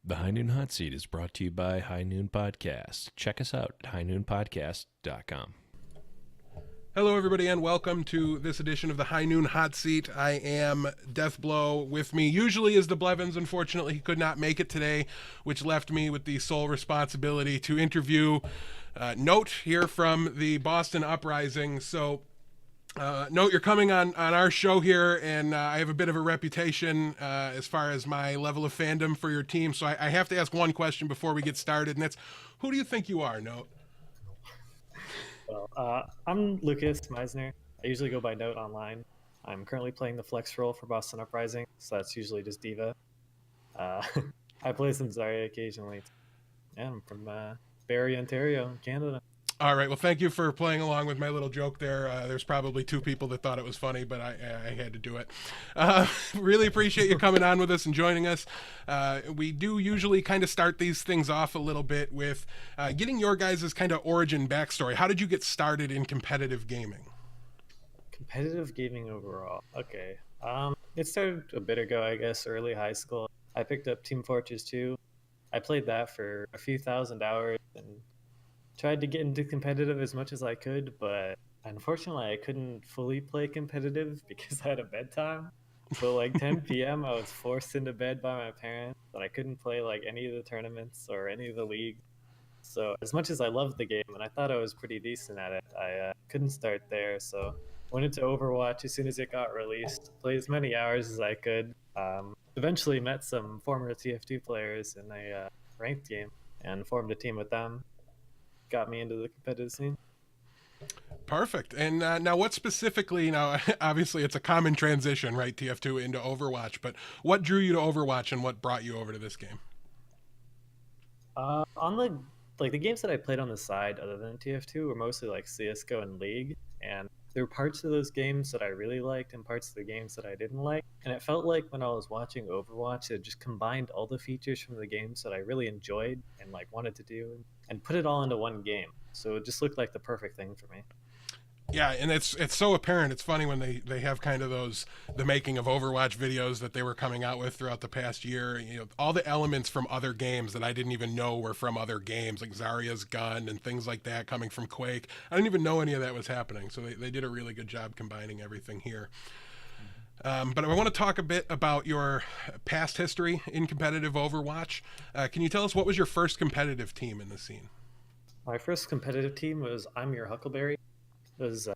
The High Noon Hot Seat is brought to you by High Noon Podcast. Check us out at highnoonpodcast.com. Hello, everybody, and welcome to this edition of the High Noon Hot Seat. I am Deathblow. With me usually is the Blevins. Unfortunately, he could not make it today, which left me with the sole responsibility to interview Note here from the Boston Uprising. So, Note, you're coming on our show here, and I have a bit of a reputation as far as my level of fandom for your team. So I have to ask one question before we get started, and that's, who do you think you are, Note? Well, I'm Lucas Meisner. I usually go by Note online. I'm currently playing the flex role for Boston Uprising, so that's usually just Diva. I play some Zarya occasionally. Yeah, I'm from Barrie, Ontario, Canada. All right. Well, thank you for playing along with my little joke there. There's probably two people that thought it was funny, but I had to do it. Really appreciate you coming on with us and joining us. We do usually kind of start these things off a little bit with getting your guys' kind of origin backstory. How did you get started in competitive gaming? Competitive gaming overall. Okay. It started a bit ago, I guess, early high school. I picked up Team Fortress 2. I played that for a few thousand hours and tried to get into competitive as much as I could, but unfortunately I couldn't fully play competitive because I had a bedtime. So like 10 p.m. I was forced into bed by my parents, and I couldn't play like any of the tournaments or any of the leagues. So as much as I loved the game and I thought I was pretty decent at it, I couldn't start there. So went into Overwatch as soon as it got released, played as many hours as I could. Eventually met some former TF2 players in a ranked game and formed a team with them. Got me into the competitive scene. Perfect. And now what specifically, now obviously it's a common transition, right, TF2 into Overwatch, but what drew you to Overwatch and what brought you over to this game? On the games that I played on the side other than TF2 were mostly like CSGO and League, and there were parts of those games that I really liked and parts of the games that I didn't like. And it felt like when I was watching Overwatch, it just combined all the features from the games that I really enjoyed and like wanted to do and put it all into one game. So it just looked like the perfect thing for me. Yeah, and it's so apparent. It's funny when they have kind of the making of Overwatch videos that they were coming out with throughout the past year. You know, all the elements from other games that I didn't even know were from other games, like Zarya's gun and things like that coming from Quake. I didn't even know any of that was happening. So they did a really good job combining everything here. But I want to talk a bit about your past history in competitive Overwatch. Can you tell us what was your first competitive team in the scene? My first competitive team was I'm Your Huckleberry. It was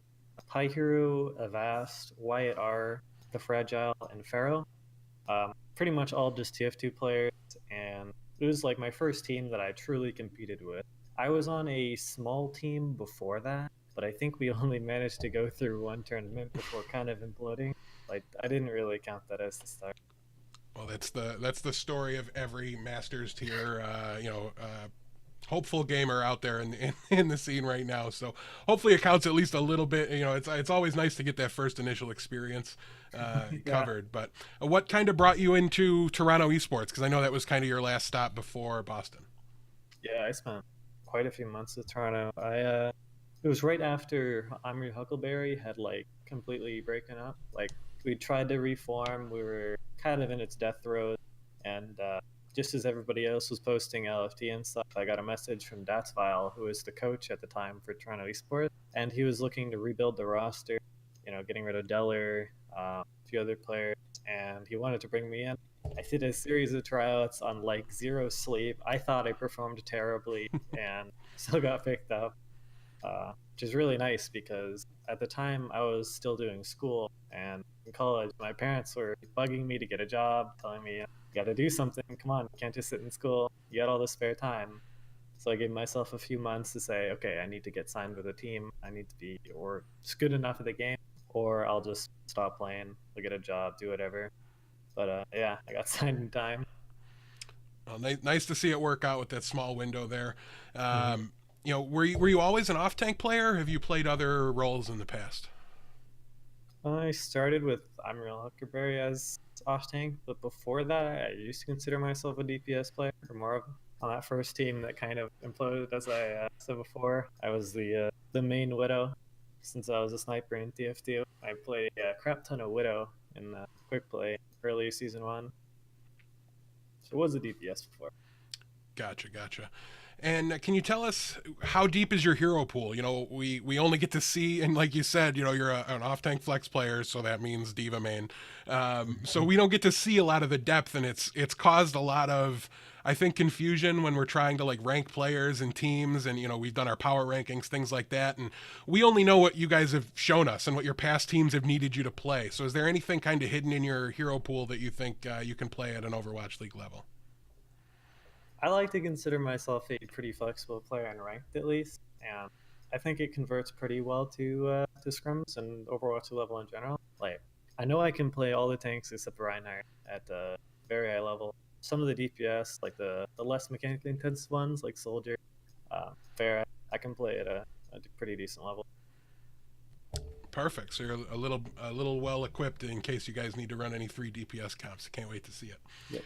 Pi Hero, Avast, Wyatt R, The Fragile, and Pharaoh. Pretty much all just TF2 players, and it was like my first team that I truly competed with. I was on a small team before that, but I think we only managed to go through one tournament before kind of imploding. Like I didn't really count that as the start. Well, that's the story of every Masters tier, hopeful gamer out there in the scene right now. So hopefully it counts at least a little bit. You know, it's always nice to get that first initial experience covered. But what kind of brought you into Toronto eSports? Because I know that was kind of your last stop before Boston. Yeah, I spent quite a few months with Toronto. It was right after I'm Your Huckleberry had like completely broken up. Like we tried to reform, we were kind of in its death throes, and just as everybody else was posting LFT and stuff, I got a message from Datsvile, who was the coach at the time for Toronto eSports, and he was looking to rebuild the roster, getting rid of Deller, a few other players, and he wanted to bring me in. I did a series of tryouts on like zero sleep. I thought I performed terribly and still got picked up, which is really nice because at the time I was still doing school, and in college my parents were bugging me to get a job, telling me, you got to do something. Come on, you can't just sit in school. You got all this spare time. So I gave myself a few months to say, okay, I need to get signed with a team. I need to be or just good enough at the game, or I'll just stop playing, look at a job, do whatever. But yeah, I got signed in time. Well, nice to see it work out with that small window there. Were you always an off tank player? Or have you played other roles in the past? I started with I'm Your Huckleberry as off tank, but before that, I used to consider myself a DPS player, or more of on that first team that kind of imploded, as I said before. I was the main Widow since I was a sniper in TF2. I played a crap ton of Widow in quick play early season 1. It was a DPS before. Gotcha. And can you tell us how deep is your hero pool? You know, we only get to see, and like you said, you know, you're an off-tank flex player, so that means diva main. So we don't get to see a lot of the depth, and it's caused a lot of, I think, confusion when we're trying to like rank players and teams, and you know, we've done our power rankings, things like that, and we only know what you guys have shown us and what your past teams have needed you to play. So is there anything kind of hidden in your hero pool that you think you can play at an Overwatch League level? I like to consider myself a pretty flexible player in ranked, at least, and I think it converts pretty well to scrims and Overwatch level in general. Like, I know I can play all the tanks except Reinhardt at a very high level. Some of the DPS, like the less mechanically intense ones, like Soldier, Pharah, I can play at a pretty decent level. Perfect. So you're a little well equipped in case you guys need to run any 3 DPS comps. Can't wait to see it. Yep.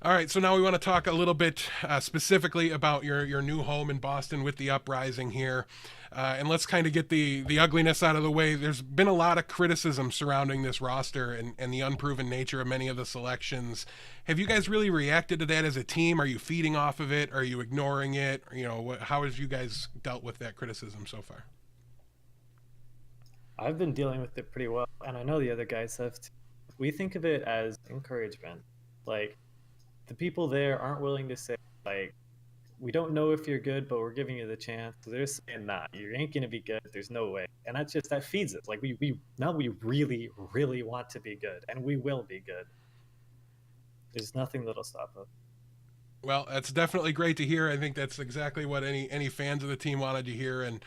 All right, so now we want to talk a little bit specifically about your new home in Boston with the Uprising here. And let's kind of get the ugliness out of the way. There's been a lot of criticism surrounding this roster and the unproven nature of many of the selections. Have you guys really reacted to that as a team? Are you feeding off of it? Are you ignoring it? You know, how have you guys dealt with that criticism so far? I've been dealing with it pretty well, and I know the other guys have too. We think of it as encouragement. Like, the people there aren't willing to say, like, we don't know if you're good, but we're giving you the chance. So they're saying, nah, you ain't going to be good. There's no way. And that feeds us. Like, we really, really want to be good, and we will be good. There's nothing that'll stop us. Well, that's definitely great to hear. I think that's exactly what any fans of the team wanted to hear. And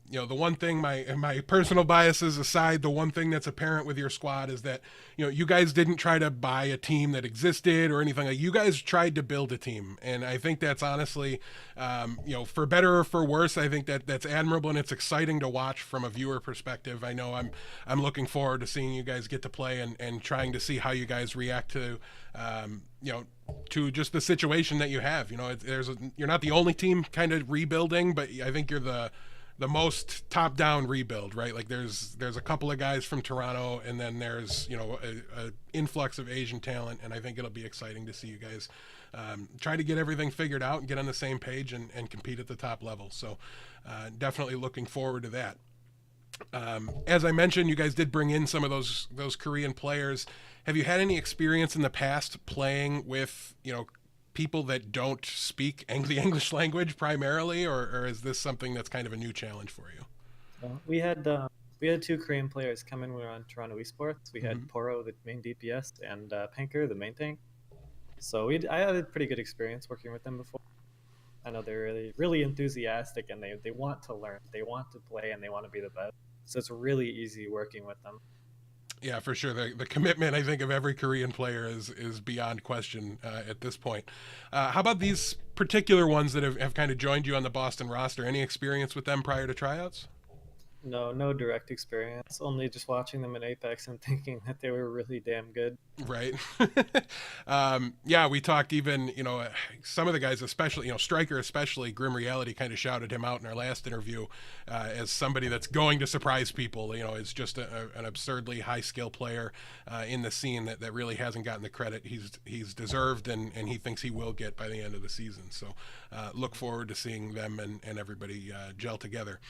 you know, the one thing, my personal biases aside, the one thing that's apparent with your squad is that, you know, you guys didn't try to buy a team that existed or anything. Like, you guys tried to build a team, and I think that's honestly, you know, for better or for worse, I think that's admirable, and it's exciting to watch from a viewer perspective. I know I'm looking forward to seeing you guys get to play and trying to see how you guys react to, you know, to just the situation that you have. You know, you're not the only team kind of rebuilding, but I think you're the most top-down rebuild, right? Like, there's a couple of guys from Toronto, and then there's, you know, a influx of Asian talent, and I think it'll be exciting to see you guys try to get everything figured out and get on the same page and compete at the top level. So definitely looking forward to that. As I mentioned, you guys did bring in some of those Korean players. Have you had any experience in the past playing with, you know, people that don't speak the English language primarily, or is this something that's kind of a new challenge for you? We had 2 Korean players come in. We were on Toronto eSports. We had Poro, the main DPS, and Panker, the main tank. So I had a pretty good experience working with them before. I know they're really, really enthusiastic, and they want to learn, they want to play, and they want to be the best. So it's really easy working with them. Yeah, for sure. The commitment, I think, of every Korean player is beyond question at this point. How about these particular ones that have kind of joined you on the Boston roster? Any experience with them prior to tryouts? No direct experience. Only just watching them in Apex and thinking that they were really damn good. Right. Yeah, we talked even, you know, some of the guys, especially, you know, Striker especially, Grim Reality kind of shouted him out in our last interview as somebody that's going to surprise people. You know, is just an absurdly high skill player in the scene that really hasn't gotten the credit he's deserved and he thinks he will get by the end of the season. So look forward to seeing them and everybody gel together.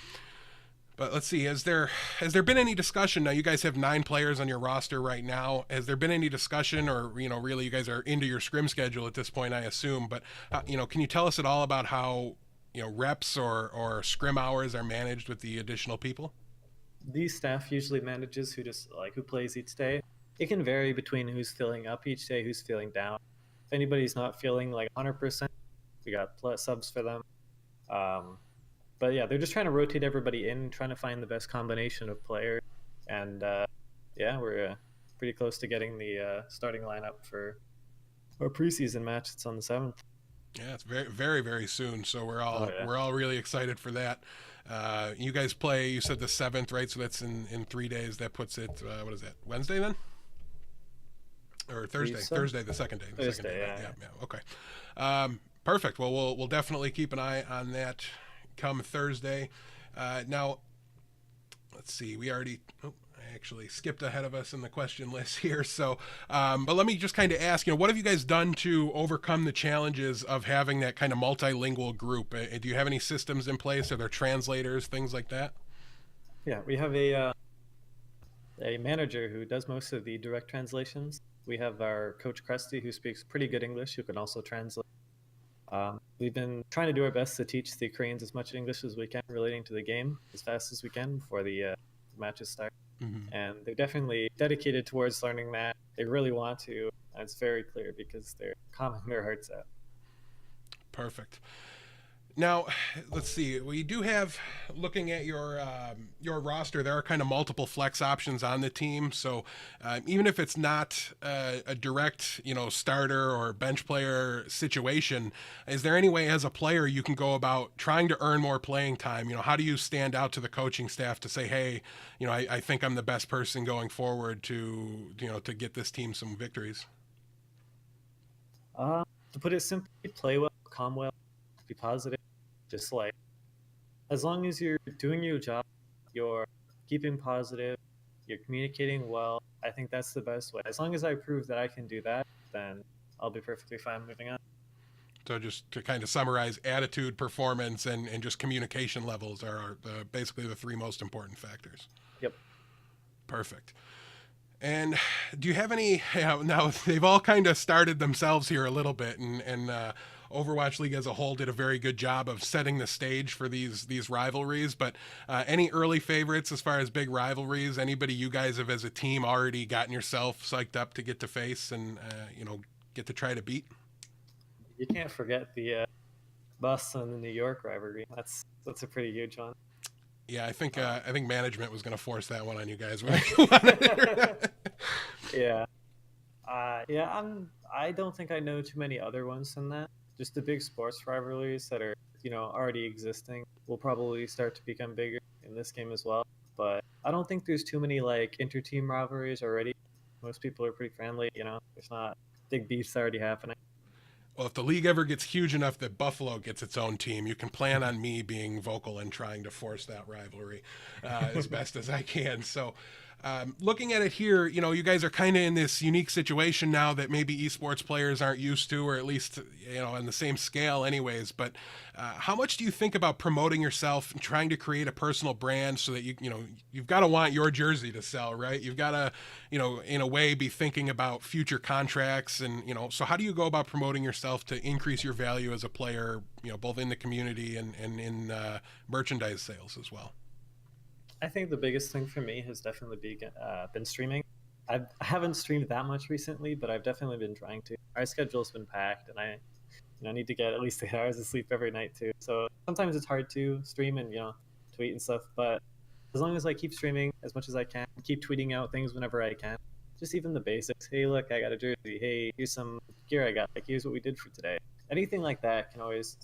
But let's see, has there been any discussion? Now, you guys have 9 players on your roster right now. Has there been any discussion, or, you know, really you guys are into your scrim schedule at this point, I assume. But, you know, can you tell us at all about how, you know, reps or scrim hours are managed with the additional people? The staff usually manages who plays each day. It can vary between who's filling up each day, who's feeling down. If anybody's not feeling like 100%, we got subs for them. But yeah, they're just trying to rotate everybody in, trying to find the best combination of players. And yeah, we're pretty close to getting the starting lineup for our preseason match. It's on the 7th. Yeah, it's very, very, very soon. So we're all really excited for that. You guys play, you said the 7th, right? So that's in 3 days. That puts it, what is that, Wednesday then? Or Thursday? Thursday, the second day. Thursday, yeah. Okay. Perfect. Well, we'll definitely keep an eye on that come Thursday. Now, let's see. I actually skipped ahead of us in the question list here. So, but let me just kind of ask, what have you guys done to overcome the challenges of having that kind of multilingual group? Do you have any systems in place? Are there translators, things like that? Yeah, we have a manager who does most of the direct translations. We have our coach Krusty, who speaks pretty good English, who can also translate. We've been trying to do our best to teach the Koreans as much English as we can relating to the game as fast as we can before the matches start. Mm-hmm. And they're definitely dedicated towards learning that. They really want to, and it's very clear because they're calming their hearts out. Perfect. Now, let's see. We do have, looking at your roster, there are kind of multiple flex options on the team. So even if it's not a direct, starter or bench player situation, is there any way as a player you can go about trying to earn more playing time? How do you stand out to the coaching staff to say, hey, I think I'm the best person going forward to get this team some victories? To put it simply, play well, calm well, be positive. Just like, as long as you're doing your job, you're keeping positive, you're communicating well, I think that's the best way. As long as I prove that I can do that, then I'll be perfectly fine moving on. So just to kind of summarize, attitude, performance, and just communication levels are basically the three most important factors. Yep. Perfect. And do you have any, now they've all kind of started themselves here a little bit, and Overwatch League as a whole did a very good job of setting the stage for these rivalries, but any early favorites as far as big rivalries? Anybody you guys have as a team already gotten yourself psyched up to get to face and get to try to beat? You can't forget the Boston and New York rivalry. That's a pretty huge one. Yeah, I think management was going to force that one on you guys. Yeah. I don't think I know too many other ones than that. Just the big sports rivalries that are, already existing will probably start to become bigger in this game as well. But I don't think there's too many inter-team rivalries already. Most people are pretty friendly, there's not big beefs already happening. Well, if the league ever gets huge enough that Buffalo gets its own team, you can plan on me being vocal and trying to force that rivalry as best as I can. So looking at it here, you guys are kind of in this unique situation now that maybe esports players aren't used to, or at least, on the same scale anyways. But how much do you think about promoting yourself and trying to create a personal brand so that you've got to want your jersey to sell, right? You've got to, in a way be thinking about future contracts and, so how do you go about promoting yourself to increase your value as a player, both in the community and in merchandise sales as well? I think the biggest thing for me has definitely been streaming. I haven't streamed that much recently, but I've definitely been trying to. Our schedule's been packed, and I need to get at least 8 hours of sleep every night too. So sometimes it's hard to stream and tweet and stuff. But as long as I keep streaming as much as I can, keep tweeting out things whenever I can, just even the basics. Hey, look, I got a jersey. Hey, here's some gear I got. Here's what we did for today. Anything like that can always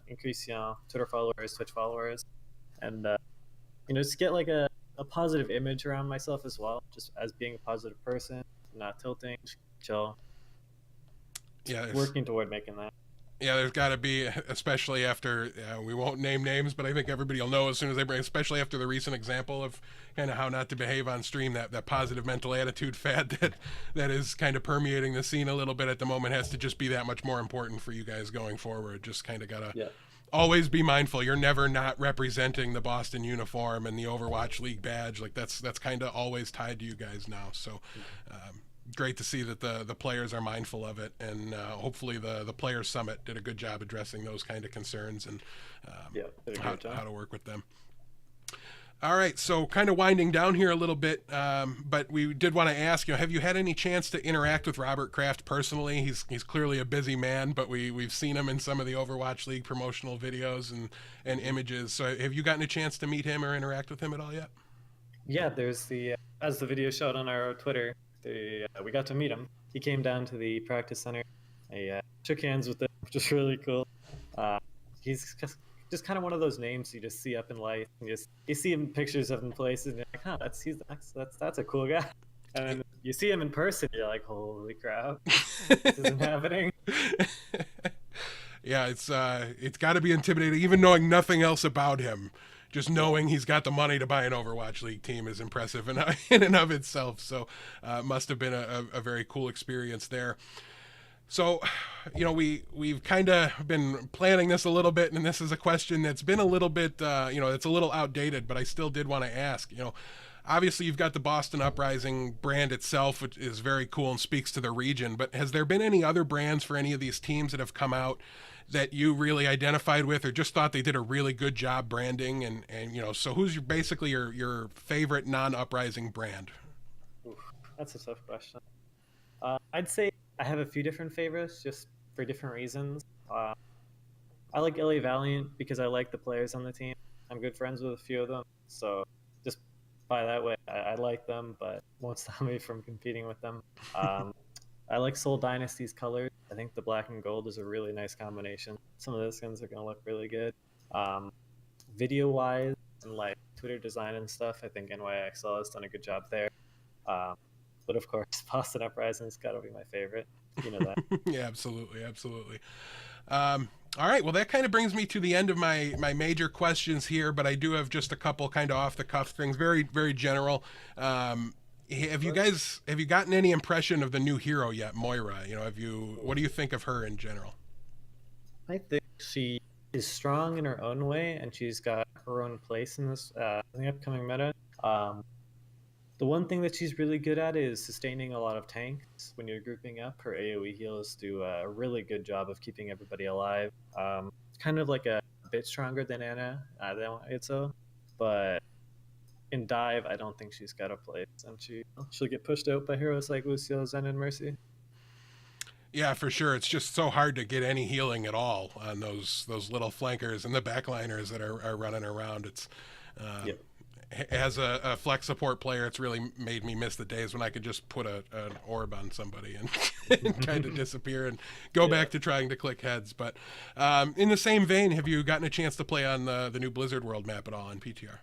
increase Twitter followers, Twitch followers, and just get a positive image around myself as well, just as being a positive person, not tilting, chill. Yeah, working toward making that. Yeah, there's got to be, especially after, we won't name names, but I think everybody will know as soon as they bring, especially after the recent example of kind of how not to behave on stream, that positive mental attitude fad that is kind of permeating the scene a little bit at the moment has to just be that much more important for you guys going forward. Just kind of got to always be mindful. You're never not representing the Boston uniform and the Overwatch League badge. That's kind of always tied to you guys now. So great to see that the players are mindful of it, and hopefully the Players Summit did a good job addressing those kind of concerns and how to work with them. All right, so kind of winding down here a little bit, but we did want to ask, have you had any chance to interact with Robert Kraft personally? He's clearly a busy man, but we've seen him in some of the Overwatch League promotional videos and images. So have you gotten a chance to meet him or interact with him at all yet? Yeah, there's as the video showed on our Twitter, we got to meet him. He came down to the practice center. I shook hands with him, which is really cool. He's just kind of one of those names you just see up in life. You see him pictures of him in places, and you're like, that's a cool guy. And then you see him in person, you're like, holy crap, this isn't happening. Yeah, it's got to be intimidating, even knowing nothing else about him. just knowing he's got the money to buy an Overwatch League team is impressive in and of itself. So must have been a very cool experience there. So, we've kind of been planning this a little bit, and this is a question that's been a little bit, it's a little outdated, but I still did want to ask. Obviously you've got the Boston Uprising brand itself, which is very cool and speaks to the region, but has there been any other brands for any of these teams that have come out that you really identified with or just thought they did a really good job branding? And so who's basically your favorite non-Uprising brand? Oof, that's a tough question. I'd say I have a few different favorites just for different reasons. I like LA Valiant because I like the players on the team. I'm good friends with a few of them, so just by that way, I like them, but won't stop me from competing with them. I like Seoul Dynasty's colors. I think the black and gold is a really nice combination. Some of those skins are going to look really good. Video-wise and like Twitter design and stuff, I think NYXL has done a good job there. But of course, Boston Uprising has got to be my favorite. You know that. Yeah, absolutely. All right, well, that kind of brings me to the end of my major questions here, but I do have just a couple kind of off-the-cuff things, very, very general. Have you gotten any impression of the new hero yet, Moira? What do you think of her in general? I think she is strong in her own way, and she's got her own place in this the upcoming meta. The one thing that she's really good at is sustaining a lot of tanks. When you're grouping up, her AoE heals do a really good job of keeping everybody alive. Kind of like a bit stronger than Ana, but in dive, I don't think she's got a place, and she'll get pushed out by heroes like Lucio, Zen, and Mercy. Yeah, for sure. It's just so hard to get any healing at all on those little flankers and the backliners that are running around. It's Yep. As a flex support player, it's really made me miss the days when I could just put an orb on somebody and kind of disappear and go back to trying to click heads. But in the same vein, have you gotten a chance to play on the new Blizzard World map at all on PTR?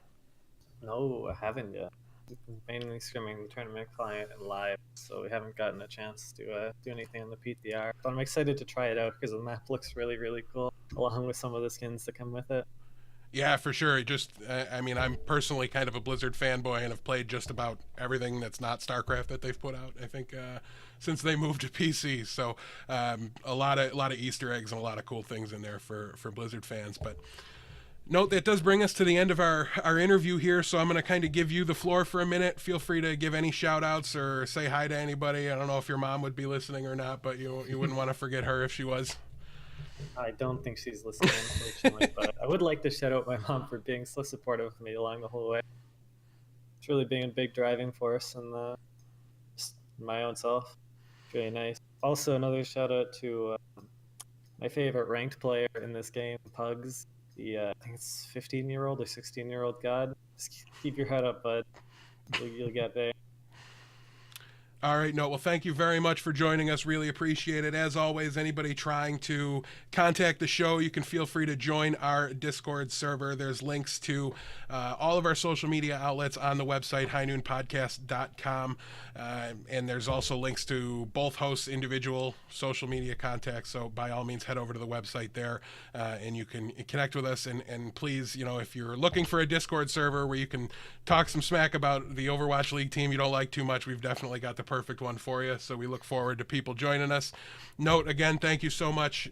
No, I haven't yet. We've been mainly streaming the tournament client and live, so we haven't gotten a chance to do anything on the PTR. But I'm excited to try it out because the map looks really, really cool, along with some of the skins that come with it. Yeah, for sure. I'm personally kind of a Blizzard fanboy and have played just about everything that's not StarCraft that they've put out, I think, since they moved to PC. So a lot of Easter eggs and a lot of cool things in there for Blizzard fans. But note that does bring us to the end of our interview here, so I'm going to kind of give you the floor for a minute. Feel free to give any shout-outs or say hi to anybody. I don't know if your mom would be listening or not, but you wouldn't want to forget her if she was. I don't think she's listening, unfortunately, but I would like to shout out my mom for being so supportive of me along the whole way. It's really being a big driving force in just my own self. It's really nice. Also, another shout out to my favorite ranked player in this game, Pugs. I think it's 15-year-old or 16-year-old god. Just keep your head up, bud. You'll get there. All right, no, well, thank you very much for joining us. Really appreciate it. As always, anybody trying to contact the show, you can feel free to join our Discord server. There's links to all of our social media outlets on the website, highnoonpodcast.com. And there's also links to both hosts' individual social media contacts. So by all means, head over to the website there and you can connect with us. And please, if you're looking for a Discord server where you can talk some smack about the Overwatch League team you don't like too much, we've definitely got the perfect one for you. So we look forward to people joining us. Note again, thank you so much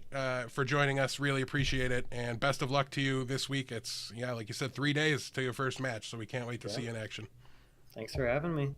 for joining us. Really appreciate it. And best of luck to you this week. It's, like you said, 3 days to your first match. So we can't wait to see you in action. Thanks for having me.